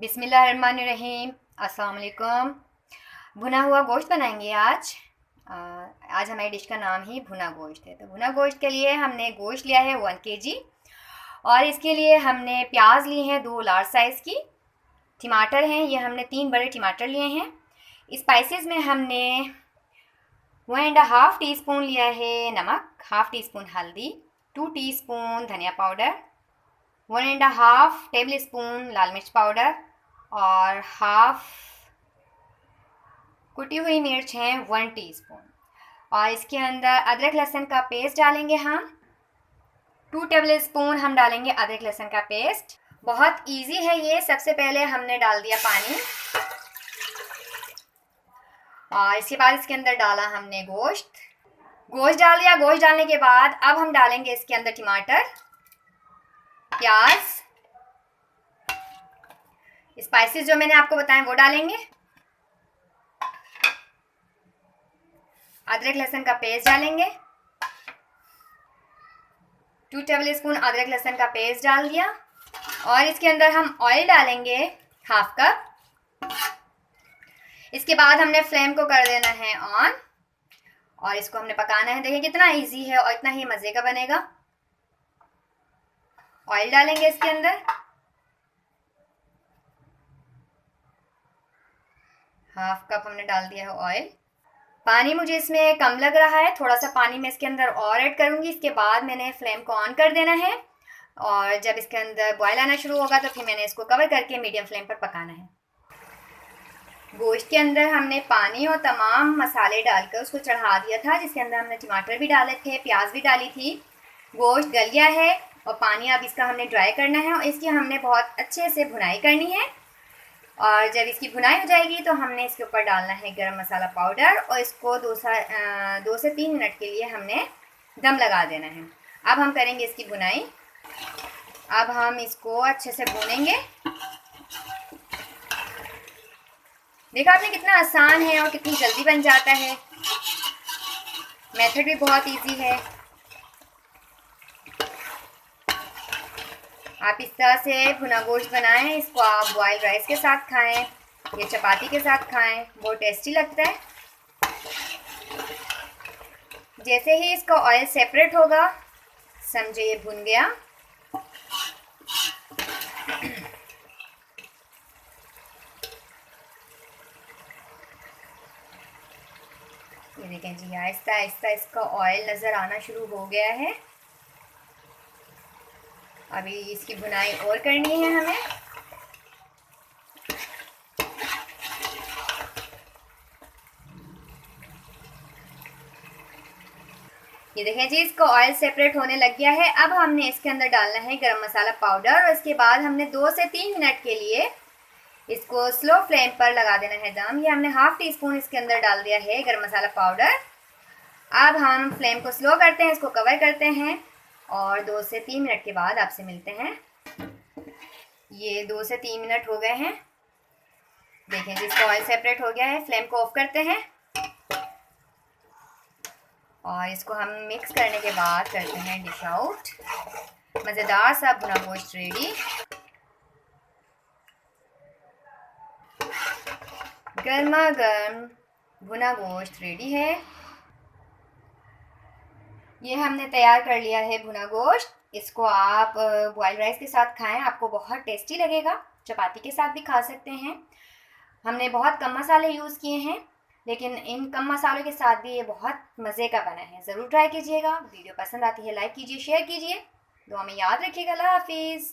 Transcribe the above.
बिस्मिल्लाहिर्रहमानिर्रहीम। अस्सलाम वालेकुम। भुना हुआ गोश्त बनाएंगे आज। आज हमारी डिश का नाम ही भुना गोश्त है। तो भुना गोश्त के लिए हमने गोश्त लिया है 1 kg और इसके लिए हमने प्याज लिए हैं 2 लार्ज साइज़ की। टमाटर हैं, ये हमने 3 बड़े टमाटर लिए हैं। स्पाइसेस में हमने 1.5 टीस्पून लिया है नमक, हाफ़ टी स्पून हल्दी, 2 टीस्पून धनिया पाउडर, 1.5 टेबल स्पून लाल मिर्च पाउडर और हाफ कुटी हुई मिर्च है 1 टीस्पून। और इसके अंदर अदरक लहसुन का पेस्ट डालेंगे हम 2 टेबल स्पून हम डालेंगे अदरक लहसुन का पेस्ट। बहुत इजी है ये। सबसे पहले हमने डाल दिया पानी और इसके बाद इसके अंदर डाला हमने गोश्त डाल दिया। गोश्त डालने के बाद अब हम डालेंगे इसके अंदर टमाटर, प्याज, स्पाइसेस जो मैंने आपको बताए वो डालेंगे। अदरक लहसुन का पेस्ट डालेंगे, 2 टेबल स्पून अदरक लहसुन का पेस्ट डाल दिया। और इसके अंदर हम ऑयल डालेंगे हाफ कप। इसके बाद हमने फ्लेम को कर देना है ऑन और इसको हमने पकाना है। देखिए कितना इजी है और इतना ही मज़े का बनेगा। ऑयल डालेंगे इसके अंदर, हाफ कप हमने डाल दिया है ऑयल। पानी मुझे इसमें कम लग रहा है, थोड़ा सा पानी मैं इसके अंदर और ऐड करूँगी। इसके बाद मैंने फ्लेम को ऑन कर देना है और जब इसके अंदर बॉयल आना शुरू होगा तो फिर मैंने इसको कवर करके मीडियम फ्लेम पर पकाना है। गोश्त के अंदर हमने पानी और तमाम मसाले डालकर उसको चढ़ा दिया था, जिसके अंदर हमने टमाटर भी डाले थे, प्याज भी डाली थी। गोश्त गल गया है और पानी अब इसका हमने ड्राई करना है और इसकी हमने बहुत अच्छे से भुनाई करनी है। और जब इसकी भुनाई हो जाएगी तो हमने इसके ऊपर डालना है गरम मसाला पाउडर और इसको 2 से 3 मिनट के लिए हमने दम लगा देना है। अब हम करेंगे इसकी भुनाई। अब हम इसको अच्छे से भूनेंगे। देखा आपने कितना आसान है और कितनी जल्दी बन जाता है। मेथड भी बहुत इजी है। आप इस तरह से भुना गोश्त बनाएं। इसको आप बॉइल्ड राइस के साथ खाएं या चपाती के साथ खाएं, बहुत टेस्टी लगता है। जैसे ही इसका ऑयल सेपरेट होगा समझे ये भुन गया। ये देखें जी, आहिस्ता आहिस्ता इसका ऑयल नज़र आना शुरू हो गया है। अभी इसकी भुनाई और करनी है हमें। ये देखें जी, इसका ऑयल सेपरेट होने लग गया है। अब हमने इसके अंदर डालना है गरम मसाला पाउडर और इसके बाद हमने 2 से 3 मिनट के लिए इसको स्लो फ्लेम पर लगा देना है दम। ये हमने हाफ टी स्पून इसके अंदर डाल दिया है गरम मसाला पाउडर। अब हम फ्लेम को स्लो करते हैं, इसको कवर करते हैं और 2 से 3 मिनट के बाद आपसे मिलते हैं। ये 2 से 3 मिनट हो गए हैं। देखें जी, इसका ऑयल सेपरेट हो गया है। फ्लेम को ऑफ करते हैं और इसको हम मिक्स करने के बाद करते हैं डिश आउट। मज़ेदार सा भुना गोश्त रेडी। गर्मा गर्म भुना गोश्त रेडी है। ये हमने तैयार कर लिया है भुना गोश्त। इसको आप बॉइल्ड राइस के साथ खाएं, आपको बहुत टेस्टी लगेगा। चपाती के साथ भी खा सकते हैं। हमने बहुत कम मसाले यूज़ किए हैं, लेकिन इन कम मसालों के साथ भी ये बहुत मज़े का बना है। ज़रूर ट्राई कीजिएगा। वीडियो पसंद आती है लाइक कीजिए, शेयर कीजिए। दुआ में याद रखिएगा। अल्लाह हाफिज़।